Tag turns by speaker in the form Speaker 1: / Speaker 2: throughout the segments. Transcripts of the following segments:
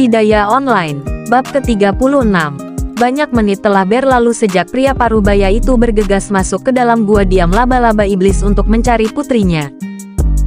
Speaker 1: Budidaya Online, Bab ke-36. Banyak menit telah berlalu sejak pria parubaya itu bergegas masuk ke dalam gua diam laba-laba iblis untuk mencari putrinya.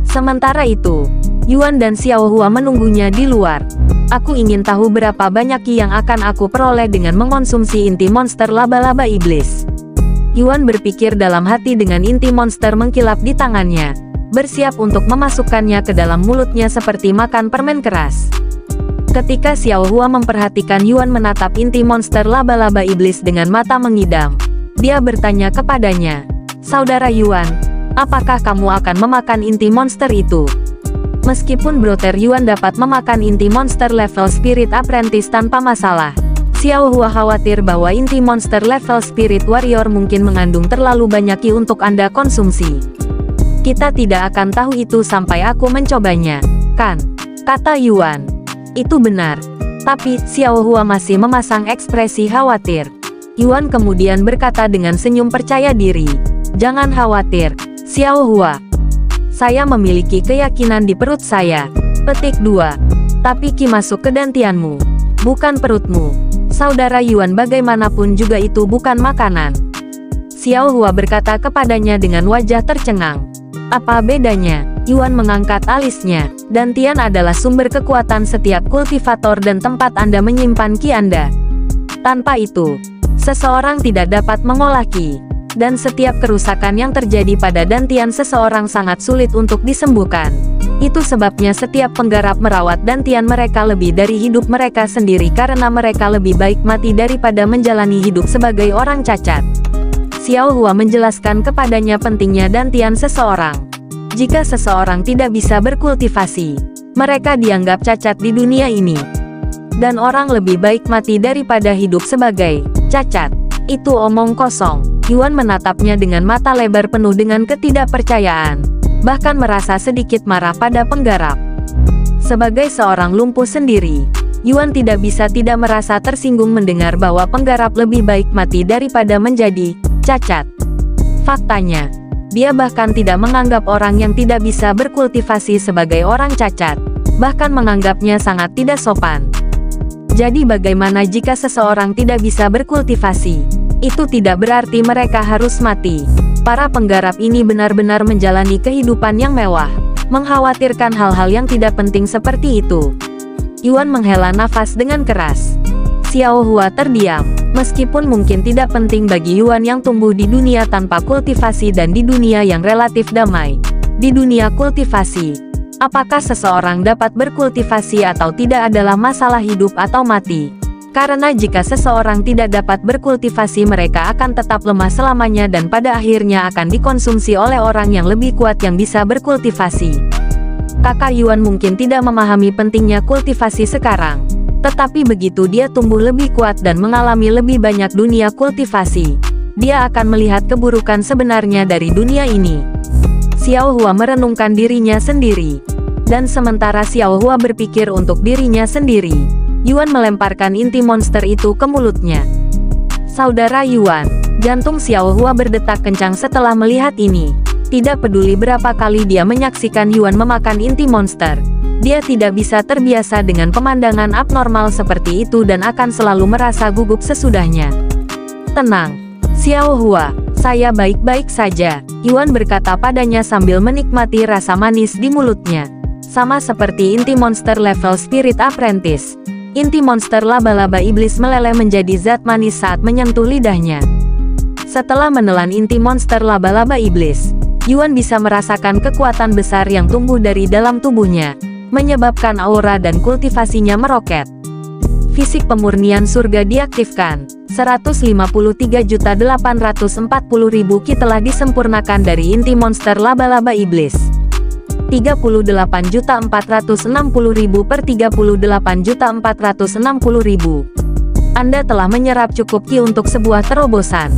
Speaker 1: Sementara itu, Yuan dan Xiao Hua menunggunya di luar. Aku ingin tahu berapa banyak ki yang akan aku peroleh dengan mengonsumsi inti monster laba-laba iblis. Yuan berpikir dalam hati dengan inti monster mengkilap di tangannya, bersiap untuk memasukkannya ke dalam mulutnya seperti makan permen keras. Ketika Xiao Hua memperhatikan Yuan menatap inti monster laba-laba iblis dengan mata mengidam, dia bertanya kepadanya, "Saudara Yuan, apakah kamu akan memakan inti monster itu?" Meskipun Brother Yuan dapat memakan inti monster level Spirit Apprentice tanpa masalah, Xiao Hua khawatir bahwa inti monster level Spirit Warrior mungkin mengandung terlalu banyak ki untuk Anda konsumsi. "Kita tidak akan tahu itu sampai aku mencobanya, kan?" kata Yuan. Itu benar. Tapi, Xiao Hua masih memasang ekspresi khawatir. Yuan kemudian berkata dengan senyum percaya diri, "Jangan khawatir, Xiao Hua. Saya memiliki keyakinan di perut saya." Petik 2. Tapi ki masuk ke dantianmu, bukan perutmu. Saudara Yuan, bagaimanapun juga itu bukan makanan. Xiao Hua berkata kepadanya dengan wajah tercengang. "Apa bedanya?" Yuan mengangkat alisnya. Dantian adalah sumber kekuatan setiap kultivator dan tempat Anda menyimpan ki Anda. Tanpa itu, seseorang tidak dapat mengolah ki. Dan setiap kerusakan yang terjadi pada dantian seseorang sangat sulit untuk disembuhkan. Itu sebabnya setiap penggarap merawat dantian mereka lebih dari hidup mereka sendiri karena mereka lebih baik mati daripada menjalani hidup sebagai orang cacat. Xiao Hua menjelaskan kepadanya pentingnya dantian seseorang. Jika seseorang tidak bisa berkultivasi, mereka dianggap cacat di dunia ini. Dan orang lebih baik mati daripada hidup sebagai cacat. Itu omong kosong. Yuan menatapnya dengan mata lebar penuh dengan ketidakpercayaan, bahkan merasa sedikit marah pada penggarap. Sebagai seorang lumpuh sendiri, Yuan tidak bisa tidak merasa tersinggung mendengar bahwa penggarap lebih baik mati daripada menjadi cacat. Faktanya, dia bahkan tidak menganggap orang yang tidak bisa berkultivasi sebagai orang cacat, bahkan menganggapnya sangat tidak sopan. Jadi bagaimana jika seseorang tidak bisa berkultivasi? Itu tidak berarti mereka harus mati. Para penggarap ini benar-benar menjalani kehidupan yang mewah, mengkhawatirkan hal-hal yang tidak penting seperti itu. Yuan menghela nafas dengan keras. Xiao Hua terdiam. Meskipun mungkin tidak penting bagi Yuan yang tumbuh di dunia tanpa kultivasi dan di dunia yang relatif damai. Di dunia kultivasi, apakah seseorang dapat berkultivasi atau tidak adalah masalah hidup atau mati. Karena jika seseorang tidak dapat berkultivasi mereka akan tetap lemah selamanya dan pada akhirnya akan dikonsumsi oleh orang yang lebih kuat yang bisa berkultivasi. Kakak Yuan mungkin tidak memahami pentingnya kultivasi sekarang. Tetapi begitu dia tumbuh lebih kuat dan mengalami lebih banyak dunia kultivasi, dia akan melihat keburukan sebenarnya dari dunia ini. Xiao Hua merenungkan dirinya sendiri. Dan sementara Xiao Hua berpikir untuk dirinya sendiri, Yuan melemparkan inti monster itu ke mulutnya. Saudara Yuan, jantung Xiao Hua berdetak kencang setelah melihat ini. Tidak peduli berapa kali dia menyaksikan Yuan memakan inti monster, dia tidak bisa terbiasa dengan pemandangan abnormal seperti itu dan akan selalu merasa gugup sesudahnya. "Tenang, Xiao Hua, saya baik-baik saja," Yuan berkata padanya sambil menikmati rasa manis di mulutnya. Sama seperti inti monster level Spirit Apprentice, inti monster laba-laba iblis meleleh menjadi zat manis saat menyentuh lidahnya. Setelah menelan inti monster laba-laba iblis, Yuan bisa merasakan kekuatan besar yang tumbuh dari dalam tubuhnya, menyebabkan aura dan kultivasinya meroket. Fisik pemurnian surga diaktifkan. 153.840.000 ki telah disempurnakan dari inti monster laba-laba iblis. 38.460.000 per 38.460.000. Anda telah menyerap cukup ki untuk sebuah terobosan.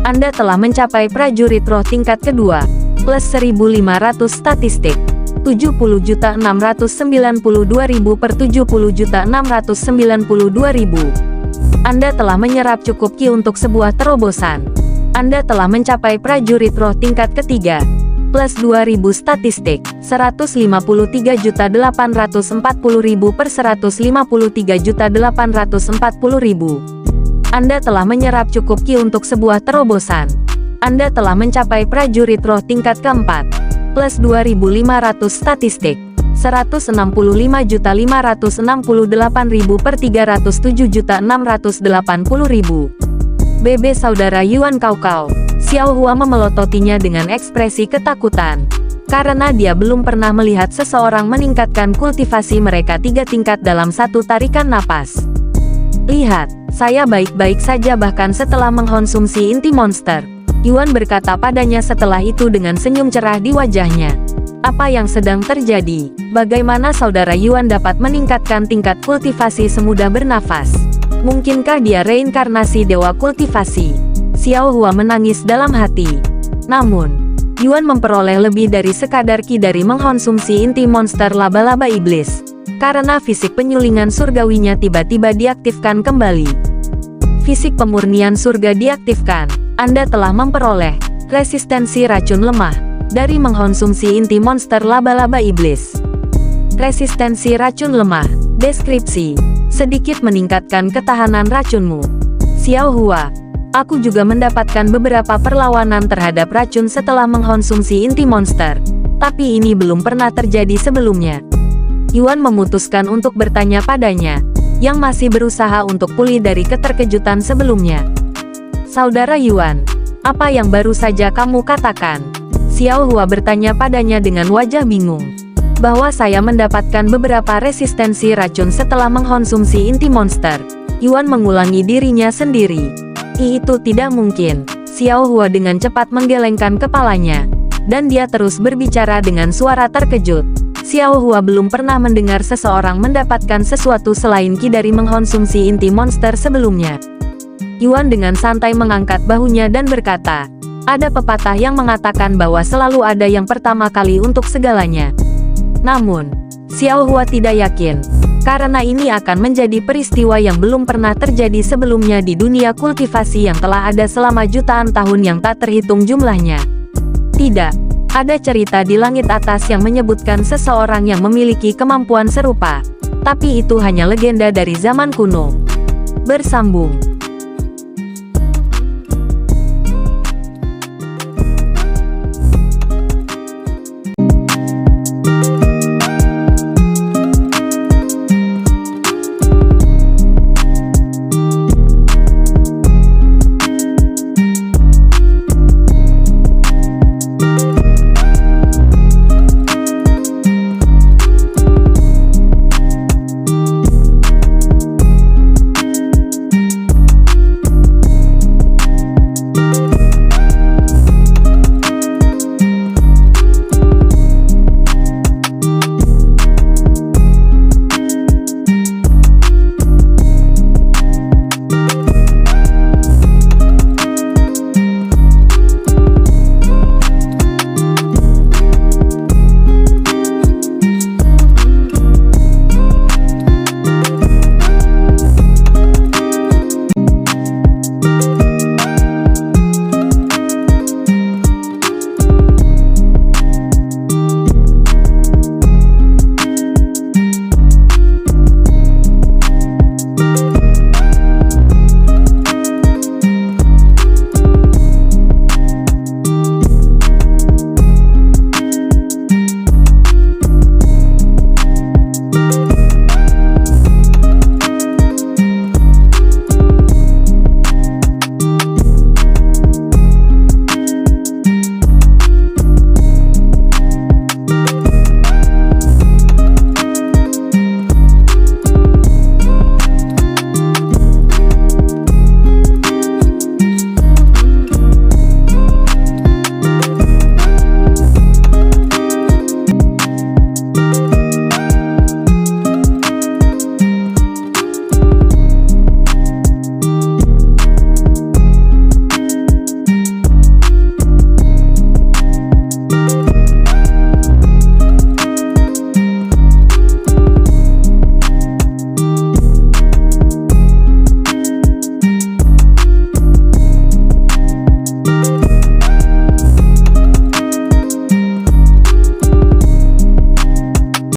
Speaker 1: Anda telah mencapai prajurit roh tingkat kedua, plus 1.500 statistik. 70.692.000 per 70.692.000. Anda telah menyerap cukup ki untuk sebuah terobosan. Anda telah mencapai prajurit roh tingkat ketiga, plus 2000 statistik, 153.840.000 per 153.840.000. Anda telah menyerap cukup Ki untuk sebuah terobosan. Anda telah mencapai prajurit roh tingkat keempat, plus 2.500 statistik, 165.568.000 per 307.680.000. BB Saudara Yuan Kaukau. Xiao Hua memelototinya dengan ekspresi ketakutan. Karena dia belum pernah melihat seseorang meningkatkan kultivasi mereka 3 tingkat dalam satu tarikan napas. Lihat, saya baik-baik saja bahkan setelah mengkonsumsi inti monster. Yuan berkata padanya setelah itu dengan senyum cerah di wajahnya. Apa yang sedang terjadi? Bagaimana saudara Yuan dapat meningkatkan tingkat kultivasi semudah bernafas? Mungkinkah dia reinkarnasi dewa kultivasi? Xiao Hua menangis dalam hati. Namun, Yuan memperoleh lebih dari sekadar Ki dari mengkonsumsi inti monster laba-laba iblis. Karena fisik penyulingan surgawinya tiba-tiba diaktifkan kembali. Fisik pemurnian surga diaktifkan. Anda telah memperoleh resistensi racun lemah dari mengkonsumsi inti monster laba-laba iblis. Resistensi racun lemah. Deskripsi: sedikit meningkatkan ketahanan racunmu. Xiao Hua, aku juga mendapatkan beberapa perlawanan terhadap racun setelah mengkonsumsi inti monster. Tapi ini belum pernah terjadi sebelumnya. Yuan memutuskan untuk bertanya padanya, yang masih berusaha untuk pulih dari keterkejutan sebelumnya. Saudara Yuan, apa yang baru saja kamu katakan? Xiao Hua bertanya padanya dengan wajah bingung. Bahwa saya mendapatkan beberapa resistensi racun setelah mengkonsumsi inti monster. Yuan mengulangi dirinya sendiri. Itu tidak mungkin. Xiao Hua dengan cepat menggelengkan kepalanya. Dan dia terus berbicara dengan suara terkejut. Xiao Hua belum pernah mendengar seseorang mendapatkan sesuatu selain Ki dari mengkonsumsi inti monster sebelumnya. Yuan dengan santai mengangkat bahunya dan berkata, ada pepatah yang mengatakan bahwa selalu ada yang pertama kali untuk segalanya. Namun, Xiao Hua tidak yakin, karena ini akan menjadi peristiwa yang belum pernah terjadi sebelumnya di dunia kultivasi yang telah ada selama jutaan tahun yang tak terhitung jumlahnya. Tidak. Ada cerita di langit atas yang menyebutkan seseorang yang memiliki kemampuan serupa. Tapi itu hanya legenda dari zaman kuno. Bersambung.